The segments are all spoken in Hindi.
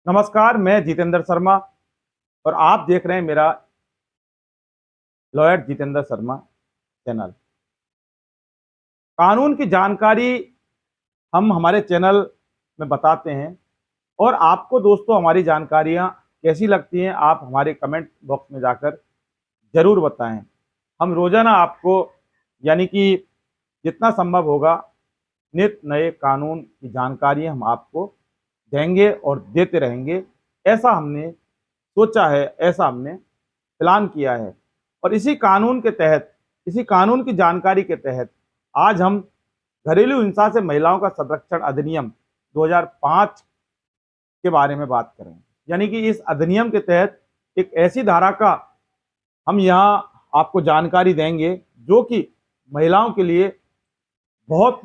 नमस्कार, मैं जितेंद्र शर्मा और आप देख रहे हैं मेरा लॉयर जितेंद्र शर्मा चैनल। कानून की जानकारी हम हमारे चैनल में बताते हैं और आपको दोस्तों हमारी जानकारियां कैसी लगती हैं आप हमारे कमेंट बॉक्स में जाकर ज़रूर बताएं। हम रोज़ाना आपको यानी कि जितना संभव होगा नित नए कानून की जानकारियां हम आपको देंगे और देते रहेंगे। ऐसा हमने सोचा है, ऐसा हमने प्लान किया है और इसी कानून के तहत, इसी कानून की जानकारी के तहत आज हम घरेलू हिंसा से महिलाओं का संरक्षण अधिनियम 2005 के बारे में बात करेंगे। यानी कि इस अधिनियम के तहत एक ऐसी धारा का हम यहाँ आपको जानकारी देंगे जो कि महिलाओं के लिए बहुत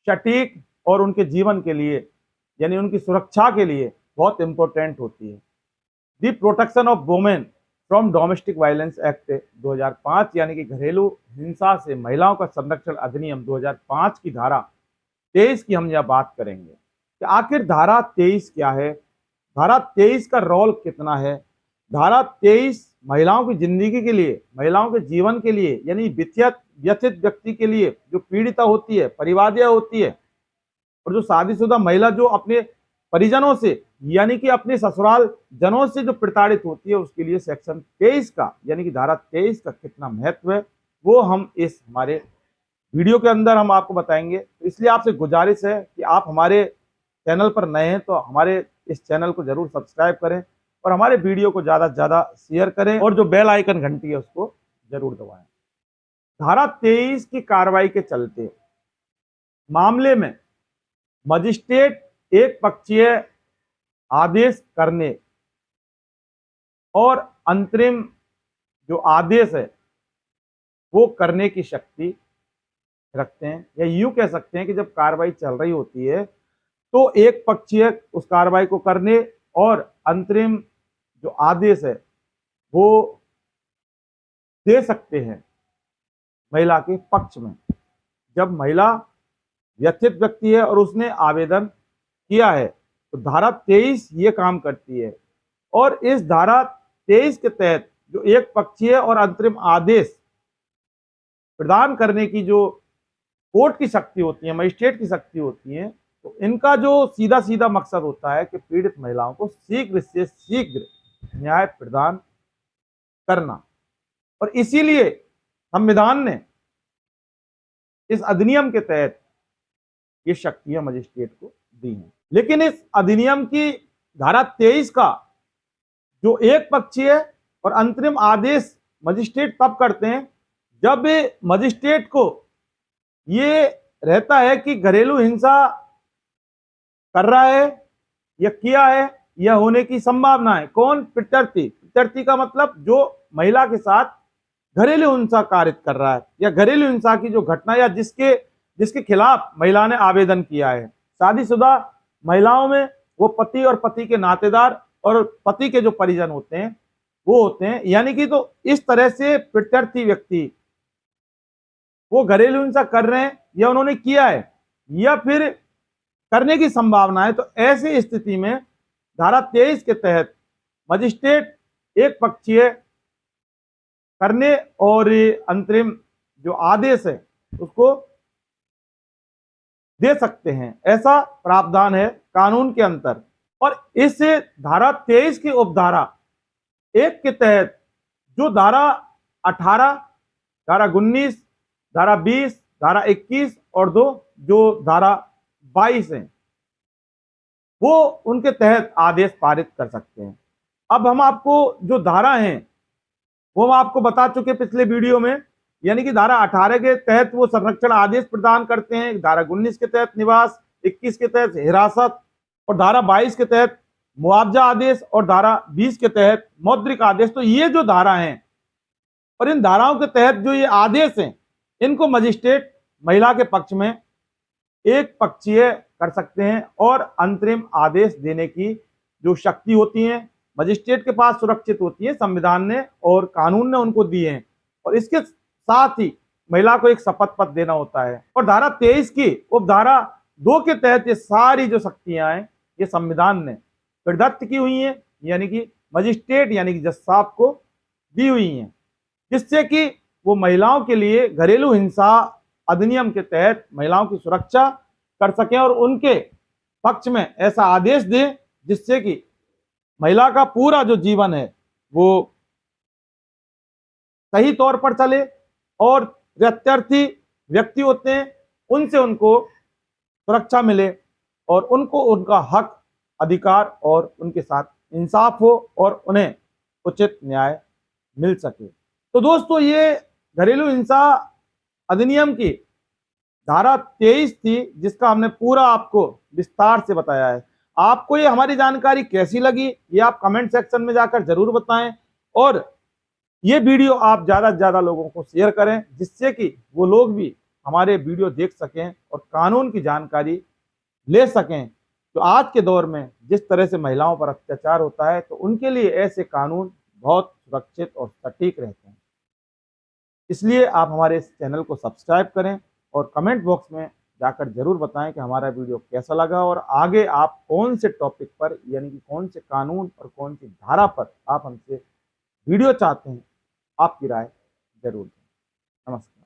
सटीक और उनके जीवन के लिए यानी उनकी सुरक्षा के लिए बहुत इंपॉर्टेंट होती है। दी protection of women from domestic violence act 2005 यानी कि घरेलू हिंसा से महिलाओं का संरक्षण अधिनियम 2005 की धारा 23 की हम यह बात करेंगे कि आखिर धारा 23 क्या है, धारा 23 का रोल कितना है। धारा 23 महिलाओं की जिंदगी के लिए, महिलाओं के जीवन के लिए यानी व्यथित व्यक्ति के लिए जो पीड़िता होती है, परिवादिया होती है और जो शादीशुदा महिला जो अपने परिजनों से यानी कि अपने ससुराल जनों से जो प्रताड़ित होती है उसके लिए सेक्शन 23 का यानी कि धारा 23 का कितना महत्व है वो हम इस हमारे वीडियो के अंदर हम आपको बताएंगे। तो इसलिए आपसे गुजारिश है कि आप हमारे चैनल पर नए हैं तो हमारे इस चैनल को जरूर सब्सक्राइब करें और हमारे वीडियो को ज़्यादा से ज़्यादा शेयर करें और जो बेल आइकन घंटी है उसको जरूर दबाएं। धारा 23 की कार्रवाई के चलते मामले में मजिस्ट्रेट एक पक्षीय आदेश करने और अंतरिम जो आदेश है वो करने की शक्ति रखते हैं, या यूं कह सकते हैं कि जब कार्रवाई चल रही होती है तो एक पक्षीय उस कार्रवाई को करने और अंतरिम जो आदेश है वो दे सकते हैं महिला के पक्ष में। जब महिला व्यथित व्यक्ति है और उसने आवेदन किया है तो धारा 23 ये काम करती है और इस धारा 23 के तहत जो एक पक्षीय और अंतरिम आदेश प्रदान करने की जो कोर्ट की शक्ति होती है, मजिस्ट्रेट की शक्ति होती है, तो इनका जो सीधा सीधा मकसद होता है कि पीड़ित महिलाओं को शीघ्र से शीघ्र न्याय प्रदान करना। और इसीलिए संविधान ने इस अधिनियम के तहत ये शक्तियां मजिस्ट्रेट को दी हैं। लेकिन इस अधिनियम की धारा 23 का जो एक पक्षीय और अंतरिम आदेश मजिस्ट्रेट तब करते हैं जब मजिस्ट्रेट को ये रहता है कि घरेलू हिंसा कर रहा है या किया है या होने की संभावना है। कौन? प्रत्यर्थी। प्रत्यर्थी का मतलब जो महिला के साथ घरेलू हिंसा कारित कर रहा है या घरेलू हिंसा की जो घटना या जिसके खिलाफ महिला ने आवेदन किया है। शादीशुदा महिलाओं में वो पति और पति के नातेदार और पति के जो परिजन होते हैं वो होते हैं, यानी कि तो इस तरह से प्रत्यर्थी व्यक्ति वो घरेलू हिंसा कर रहे हैं या उन्होंने किया है या फिर करने की संभावना है। तो ऐसी स्थिति में धारा 23 के तहत मजिस्ट्रेट एक पक्षीय करने और अंतरिम जो आदेश है उसको दे सकते हैं, ऐसा प्रावधान है कानून के अंतर। और इस धारा 23 की उपधारा 1 के तहत जो धारा 18, धारा 19, धारा 20, धारा 21 और जो धारा 22 है वो उनके तहत आदेश पारित कर सकते हैं। अब हम आपको जो धारा हैं वो हम आपको बता चुके पिछले वीडियो में, यानी कि धारा 18 के तहत वो संरक्षण आदेश प्रदान करते हैं, धारा 19 के तहत निवास, 21 के तहत हिरासत और धारा 22 के तहत मुआवजा आदेश और धारा 20 के तहत मौद्रिक आदेश। तो ये जो धारा हैं और इन धाराओं के तहत जो ये आदेश हैं इनको मजिस्ट्रेट महिला के पक्ष में एक पक्षीय कर सकते हैं और अंतरिम आदेश देने की जो शक्ति होती है मजिस्ट्रेट के पास सुरक्षित होती है, संविधान ने और कानून ने उनको दी है। और इसके साथ ही महिला को एक शपथ पत्र देना होता है। और धारा 23 की उपधारा 2 के तहत ये सारी जो शक्तियां हैं ये संविधान ने प्रदत्त की हुई हैं, यानी कि मजिस्ट्रेट यानी कि जज साहब को दी हुई हैं, जिससे कि वो महिलाओं के लिए घरेलू हिंसा अधिनियम के तहत महिलाओं की सुरक्षा कर सकें और उनके पक्ष में ऐसा आदेश दें जिससे कि महिला का पूरा जो जीवन है वो सही तौर पर चले और प्रत्यर्थी व्यक्ति होते हैं उनसे उनको सुरक्षा मिले और उनको उनका हक अधिकार और उनके साथ इंसाफ हो और उन्हें उचित न्याय मिल सके। तो दोस्तों ये घरेलू हिंसा अधिनियम की धारा 23 थी जिसका हमने पूरा आपको विस्तार से बताया है। आपको ये हमारी जानकारी कैसी लगी ये आप कमेंट सेक्शन में जाकर जरूर बताएं और ये वीडियो आप ज़्यादा से ज़्यादा लोगों को शेयर करें जिससे कि वो लोग भी हमारे वीडियो देख सकें और कानून की जानकारी ले सकें। तो आज के दौर में जिस तरह से महिलाओं पर अत्याचार होता है तो उनके लिए ऐसे कानून बहुत सुरक्षित और सटीक रहते हैं। इसलिए आप हमारे इस चैनल को सब्सक्राइब करें और कमेंट बॉक्स में जाकर जरूर बताएं कि हमारा वीडियो कैसा लगा और आगे आप कौन से टॉपिक पर यानी कि कौन से कानून और कौन सी धारा पर आप हमसे वीडियो चाहते हैं। आपकी राय जरूर दें। नमस्कार।